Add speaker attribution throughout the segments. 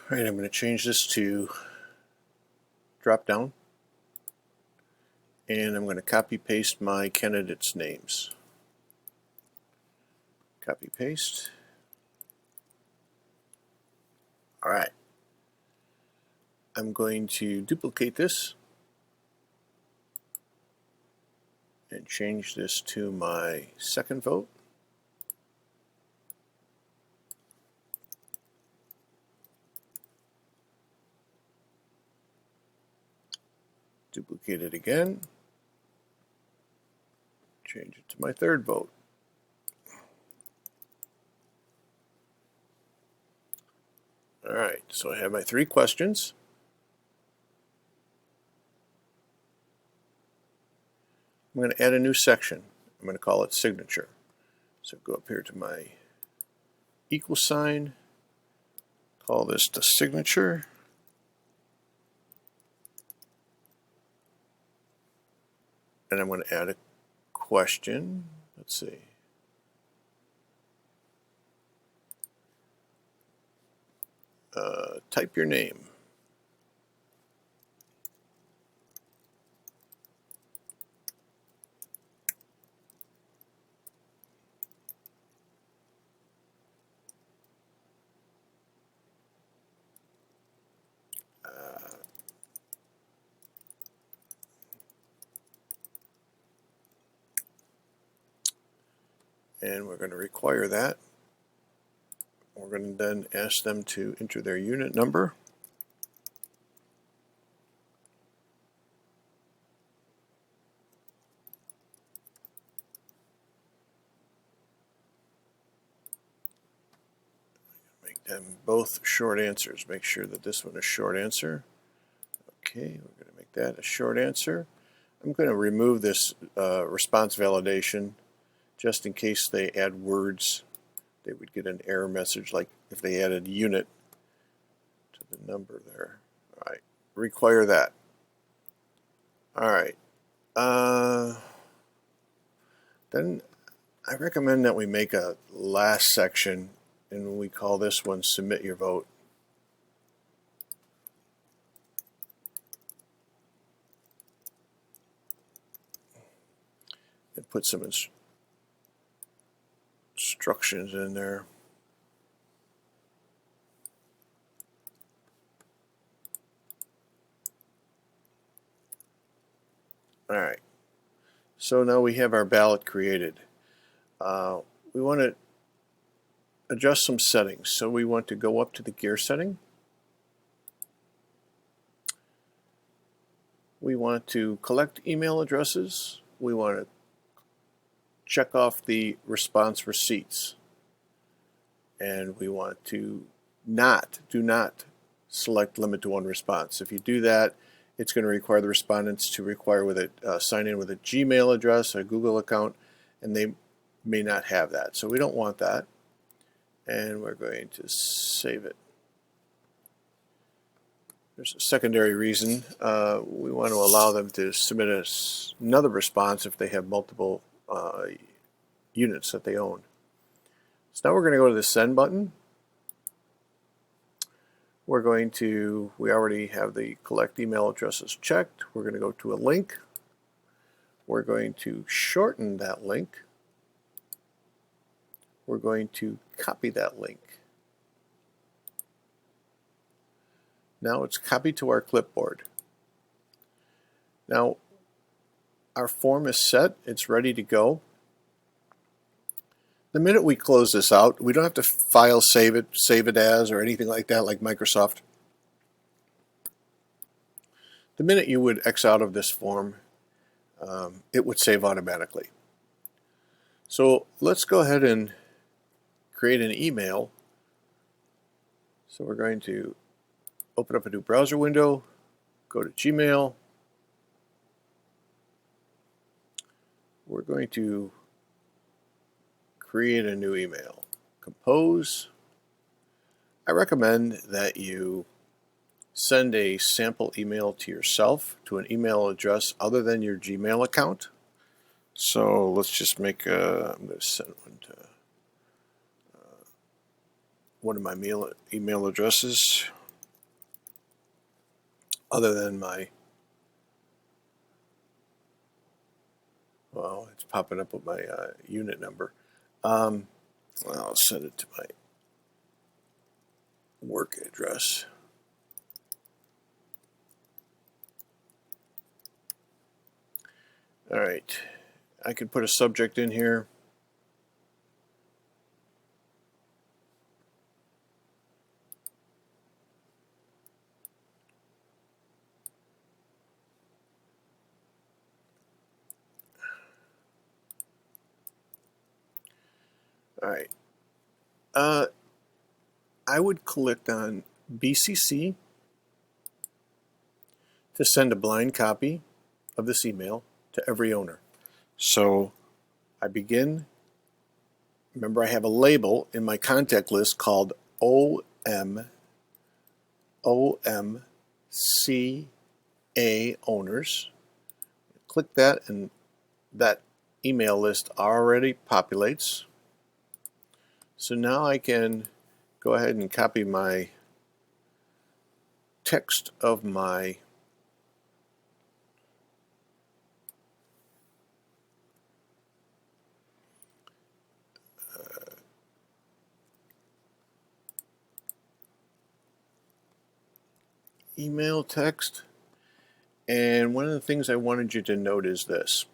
Speaker 1: All right, I'm going to change this to drop down, and I'm going to copy paste my candidates' names. Copy paste. All right. I'm going to duplicate this and change this to my second vote. Duplicate it again. Change it to my third vote. All right, so I have my 3 questions. I'm going to add a new section. I'm going to call it signature. So go up here to my equal sign, call this the signature. And I'm going to add a question. Let's see. Type your name. And we're going to require that. We're going to then ask them to enter their unit number. Make them both short answers. Make sure that this one is short answer. Okay, we're going to make that a short answer. I'm going to remove this response validation just in case they add words. They would get an error message like if they added unit to the number there. All right, require that. All right. Then I recommend that we make a last section, and we call this one Submit Your Vote. And put some instructions in there. All right. So now we have our ballot created. We want to adjust some settings. So we want to go up to the gear setting. We want to collect email addresses. We want to check off the response receipts. And we want to do not select limit to 1 response. If you do that, it's going to require the respondents to sign in with a Gmail address, a Google account, and they may not have that. So we don't want that. And we're going to save it. There's a secondary reason. We want to allow them to submit another response if they have multiple units that they own. So now we're going to go to the send button. We already have the collect email addresses checked. We're going to go to a link. We're going to shorten that link. We're going to copy that link. Now it's copied to our clipboard. Now our form is set. It's ready to go. The minute we close this out, we don't have to file save it as, or anything like that, like Microsoft. The minute you would X out of this form, it would save automatically. So let's go ahead and create an email. So we're going to open up a new browser window, go to Gmail. We're going to create a new email. Compose. I recommend that you send a sample email to yourself to an email address other than your Gmail account. So let's just I'm going to send one to one of my email addresses. other than my, well, it's popping up with my unit number. Well, I'll send it to my work address. All right, I can put a subject in here. All right, I would click on BCC to send a blind copy of this email to every owner. So I begin, remember I have a label in my contact list called OMCA owners. Click that and that email list already populates. So now I can go ahead and copy my text of my email text. And one of the things I wanted you to note is this.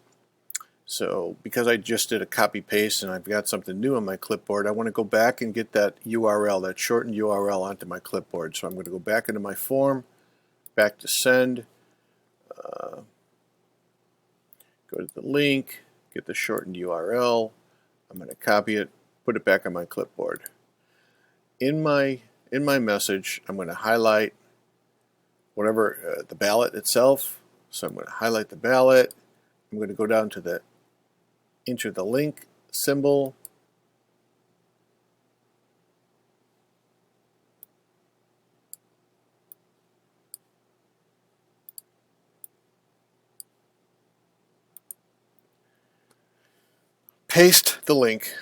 Speaker 1: So because I just did a copy paste and I've got something new on my clipboard, I want to go back and get that URL, that shortened URL onto my clipboard. So I'm going to go back into my form, back to send, go to the link, get the shortened URL. I'm going to copy it, put it back on my clipboard. In my message, I'm going to highlight whatever the ballot itself. So I'm going to highlight the ballot. I'm going to go down to the enter the link symbol. Paste the link.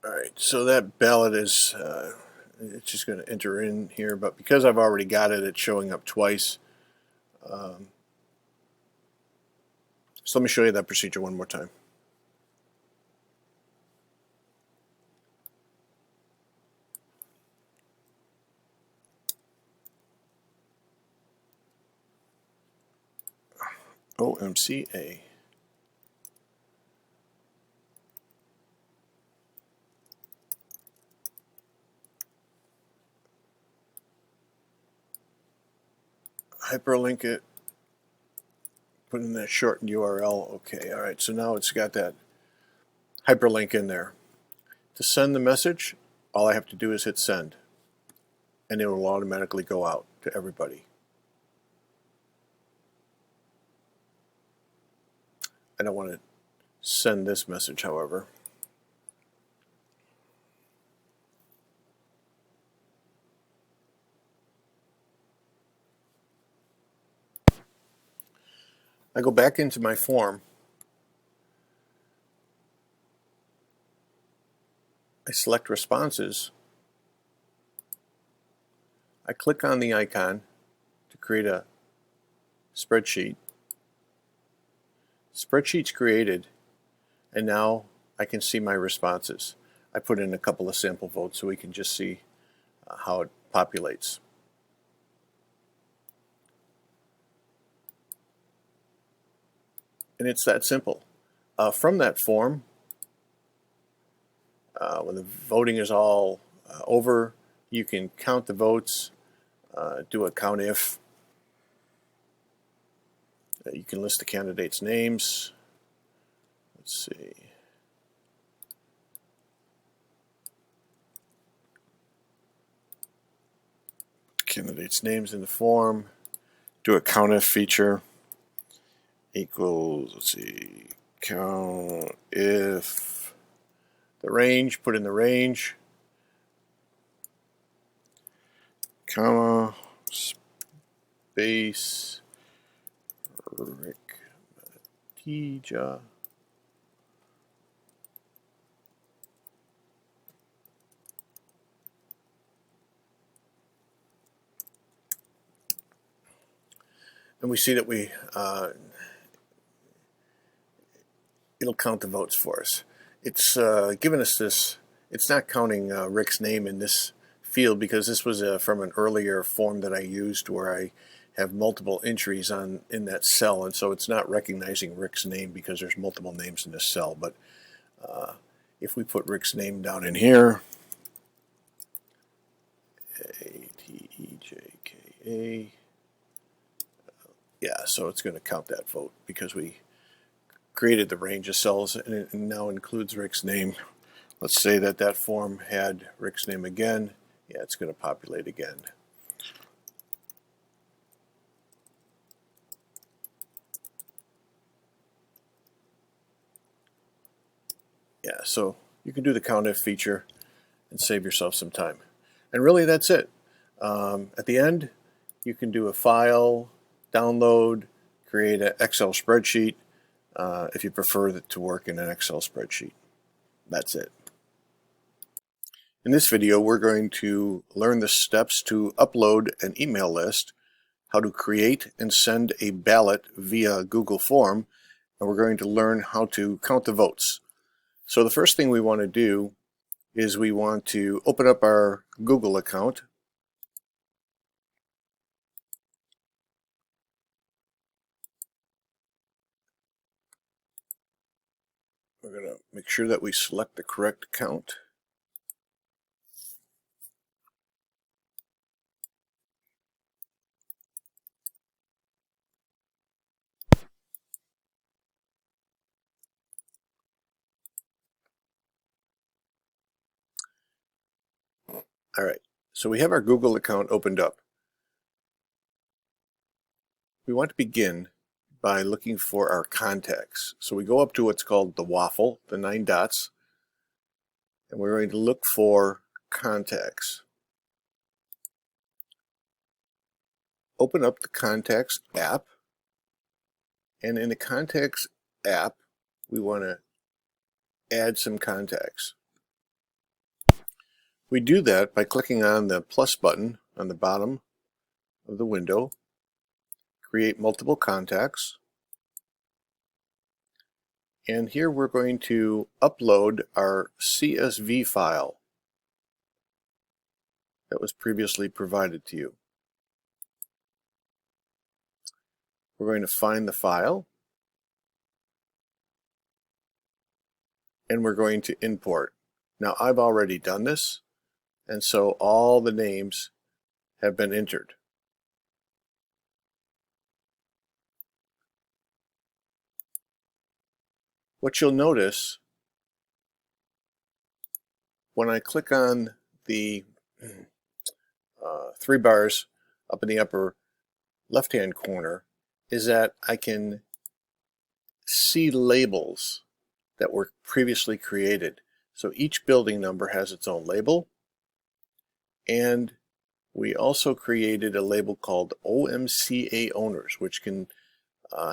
Speaker 1: All right, so that ballot is, it's just going to enter in here, but because I've already got it, it's showing up twice. So let me show you that procedure one more time. OMCA. Hyperlink it, put in that shortened URL. Okay, all right, so now it's got that hyperlink in there. To send the message, all I have to do is hit send, and it will automatically go out to everybody. I don't want to send this message, however. I go back into my form. I select responses. I click on the icon to create a spreadsheet. Spreadsheet's created, and now I can see my responses. I put in a couple of sample votes so we can just see how it populates. And it's that simple. From that form, when the voting is all over, you can count the votes, do a count if. You can list the candidates' names. Let's see. candidates' names in the form, do a COUNTIF feature, equals, let's see, COUNTIF, the range, put in the range, comma, space, Rick Matija. And we see that it'll count the votes for us. It's given us this, it's not counting Rick's name in this field because this was from an earlier form that I used where I have multiple entries in that cell, and so it's not recognizing Rick's name because there's multiple names in this cell. But if we put Rick's name down in here, Atejka, yeah, so it's going to count that vote because we created the range of cells and it now includes Rick's name. Let's say that that form had Rick's name again. Yeah, it's going to populate again. Yeah, so you can do the COUNTIF feature and save yourself some time. And really that's it. At the end, you can do a file, download, create an Excel spreadsheet if you prefer to work in an Excel spreadsheet. That's it. In this video, we're going to learn the steps to upload an email list, how to create and send a ballot via Google Form, and we're going to learn how to count the votes. So the first thing we want to do is we want to open up our Google account. We're going to make sure that we select the correct account. All right, so we have our Google account opened up. We want to begin by looking for our contacts. So we go up to what's called the waffle, the 9 dots, and we're going to look for contacts. Open up the Contacts app, and in the Contacts app, we want to add some contacts. We do that by clicking on the plus button on the bottom of the window, create multiple contacts, and here we're going to upload our CSV file that was previously provided to you. We're going to find the file, and we're going to import. Now I've already done this, and so all the names have been entered. What you'll notice when I click on the 3 bars up in the upper left-hand corner is that I can see labels that were previously created. So each building number has its own label, and we also created a label called OMCA Owners, which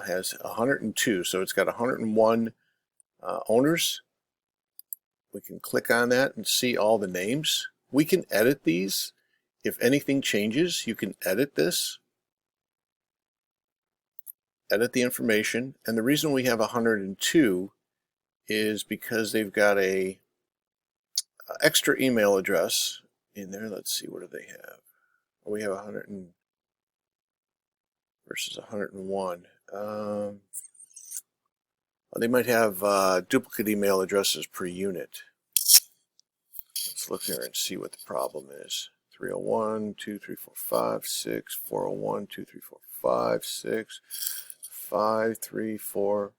Speaker 1: has 102, so it's got 101 owners. We can click on that and see all the names. We can edit these. If anything changes, you can edit this, edit the information. And the reason we have 102 is because they've got a extra email address in there. Let's see, what do they have? We have 100 versus 101. They might have duplicate email addresses per unit. Let's look here and see what the problem is. 301, 2, 3, 4, 5, 6, 401, 2, 3, 4, 5, 6, 5, 3, 4.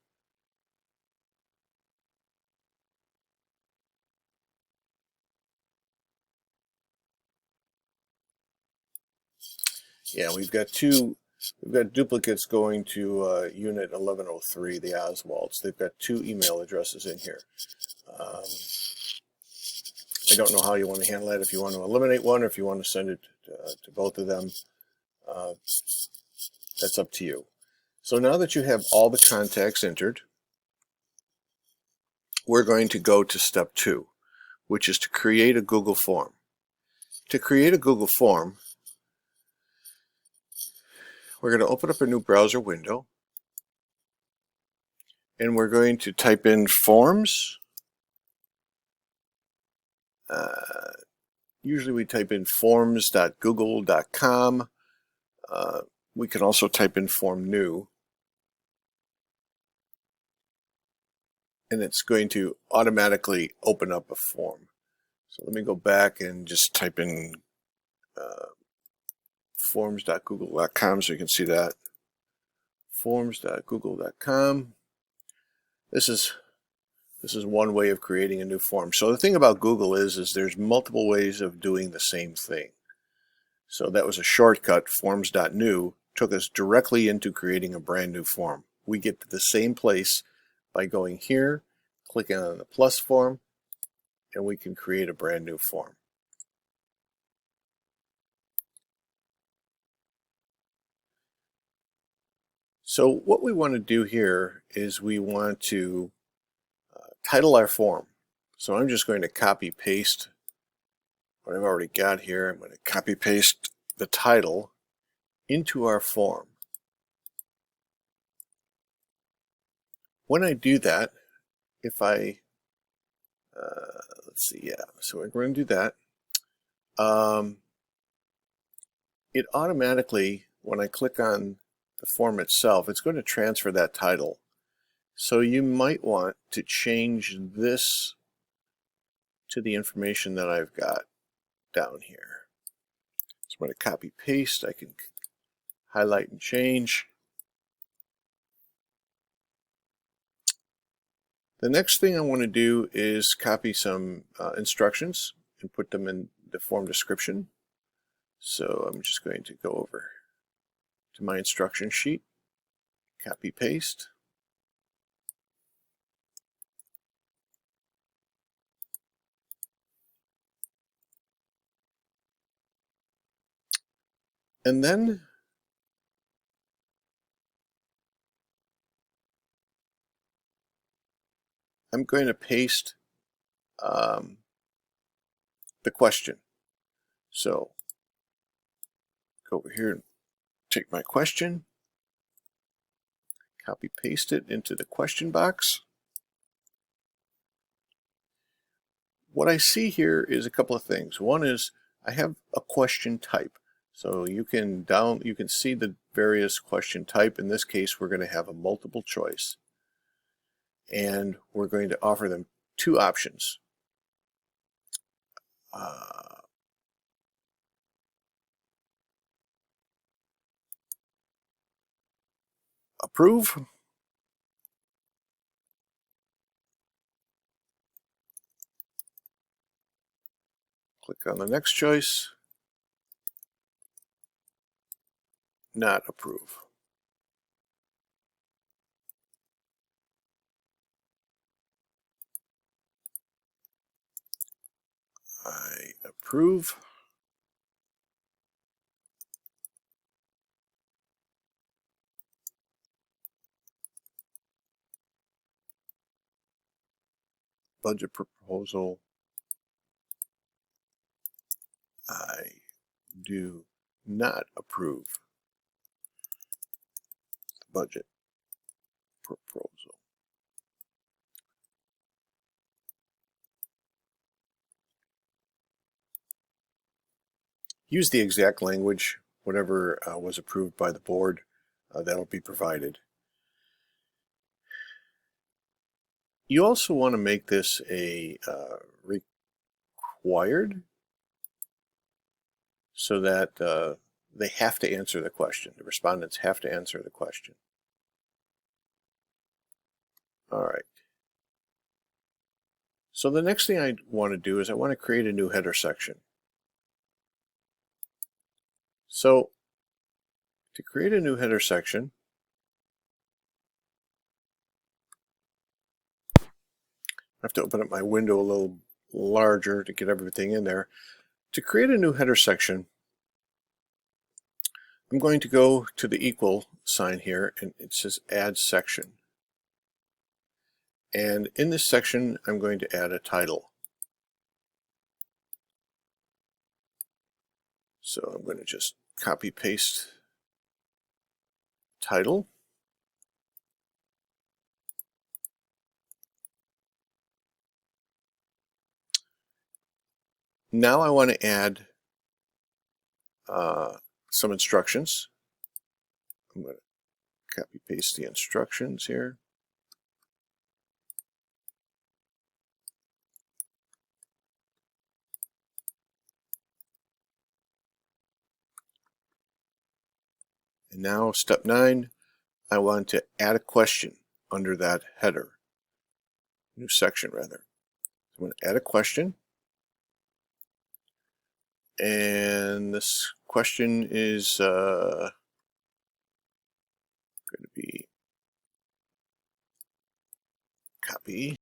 Speaker 1: Yeah, we've got duplicates going to Unit 1103, the Oswalds. They've got 2 email addresses in here. I don't know how you want to handle that, if you want to eliminate one or if you want to send it to both of them. That's up to you. So now that you have all the contacts entered, we're going to go to step 2, which is to create a Google form. To create a Google form, we're going to open up a new browser window, and we're going to type in forms. Usually we type in forms.google.com. We can also type in form new, and it's going to automatically open up a form. So let me go back and just type in forms.google.com so you can see that. Forms.google.com. This is one way of creating a new form. So the thing about Google is there's multiple ways of doing the same thing. So that was a shortcut. Forms.new took us directly into creating a brand new form. We get to the same place by going here, clicking on the plus form, and we can create a brand new form. So what we want to do here is we want to title our form. So I'm just going to copy paste what I've already got here. I'm going to copy paste the title into our form. When I do that, if I let's see, yeah, so we're going to do that. It automatically, when I click on the form itself, it's going to transfer that title. So you might want to change this to the information that I've got down here. So I'm going to copy paste. I can highlight and change. The next thing I want to do is copy some instructions and put them in the form description. So I'm just going to go over to my instruction sheet, copy paste. And then I'm going to paste the question. So go over here and take my question, copy paste it into the question box. What I see here is a couple of things. One is I have a question type. So you can see the various question type. In this case, we're going to have a multiple choice. And we're going to offer them 2 options. Approve. Click on the next choice. Not approve. I approve. Budget proposal. I do not approve the budget proposal. Use the exact language, whatever was approved by the board, that'll be provided. You also want to make this a required, so that they have to answer the question. The respondents have to answer the question. All right. So the next thing I want to do is I want to create a new header section. So To create a new header section, I have to open up my window a little larger to get everything in there. To create a new header section, I'm going to go to the equal sign here, and it says Add Section. And in this section, I'm going to add a title. So I'm going to just copy paste title. Now I want to add some instructions. I'm going to copy paste the instructions here. And now step 9, I want to add a question under that header, new section rather. So I'm going to add a question, and this question is going to be copy